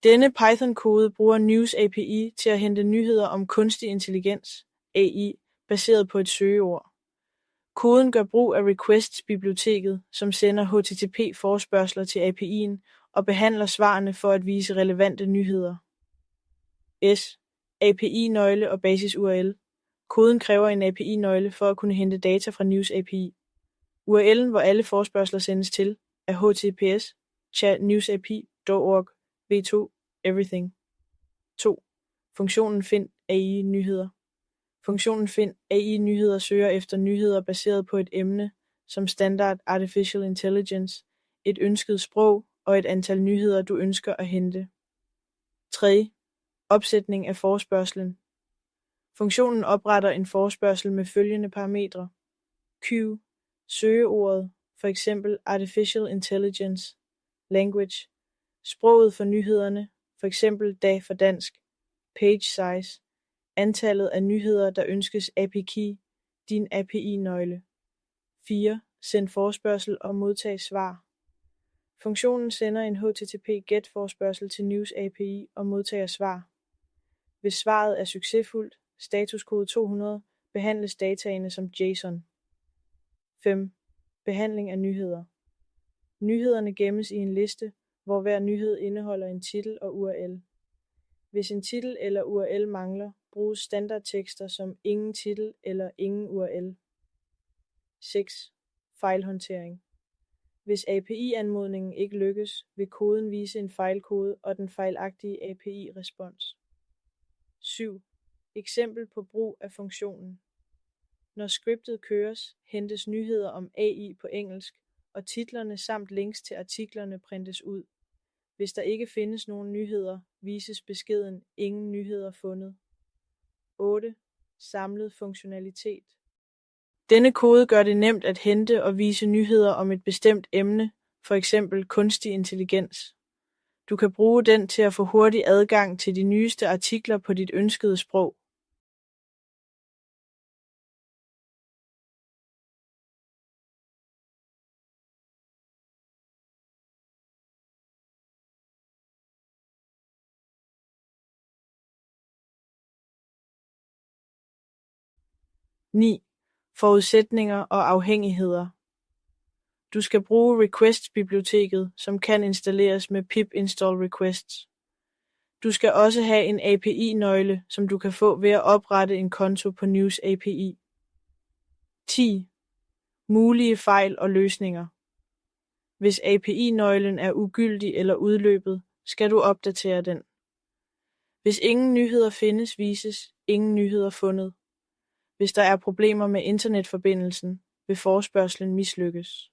Denne Python-kode bruger News API til at hente nyheder om kunstig intelligens (AI) baseret på et søgeord. Koden gør brug af requests-biblioteket, som sender HTTP-forespørgsler til API'en og behandler svarene for at vise relevante nyheder. S. API-nøgle og basis-URL. Koden kræver en API-nøgle for at kunne hente data fra News API. URL'en, hvor alle forespørgsler sendes til, er https://chat-news-api.org v2 everything. 2. Funktionen find AI nyheder. Funktionen find AI nyheder søger efter nyheder baseret på et emne, som standard artificial intelligence, et ønsket sprog og et antal nyheder, du ønsker at hente. 3. Opsætning af forespørgslen. Funktionen opretter en forespørgsel med følgende parametre: Q, søgeordet, for eksempel artificial intelligence, language, sproget for nyhederne, for eksempel DAG for dansk, page size, antallet af nyheder, der ønskes API-key, din API-nøgle. 4. Send forespørgsel og modtag svar. Funktionen sender en HTTP-GET-forespørgsel til News API og modtager svar. Hvis svaret er succesfuldt, statuskode 200, behandles dataene som JSON. 5. Behandling af nyheder. Nyhederne gemmes i en liste, hvor hver nyhed indeholder en titel og URL. Hvis en titel eller URL mangler, bruges standardtekster som ingen titel eller ingen URL. 6. Fejlhåndtering. Hvis API-anmodningen ikke lykkes, vil koden vise en fejlkode og den fejlagtige API-respons. 7. Eksempel på brug af funktionen. Når scriptet køres, hentes nyheder om AI på engelsk, og titlerne samt links til artiklerne printes ud. Hvis der ikke findes nogen nyheder, vises beskeden ingen nyheder fundet. 8. Samlet funktionalitet. Denne kode gør det nemt at hente og vise nyheder om et bestemt emne, for eksempel kunstig intelligens. Du kan bruge den til at få hurtig adgang til de nyeste artikler på dit ønskede sprog. / 9. Forudsætninger og afhængigheder. Du skal bruge requests-biblioteket, som kan installeres med pip install requests. Du skal også have en API-nøgle, som du kan få ved at oprette en konto på News API. 10. Mulige fejl og løsninger. Hvis API-nøglen er ugyldig eller udløbet, skal du opdatere den. Hvis ingen nyheder findes, vises ingen nyheder fundet. Hvis der er problemer med internetforbindelsen, vil forespørgslen mislykkes.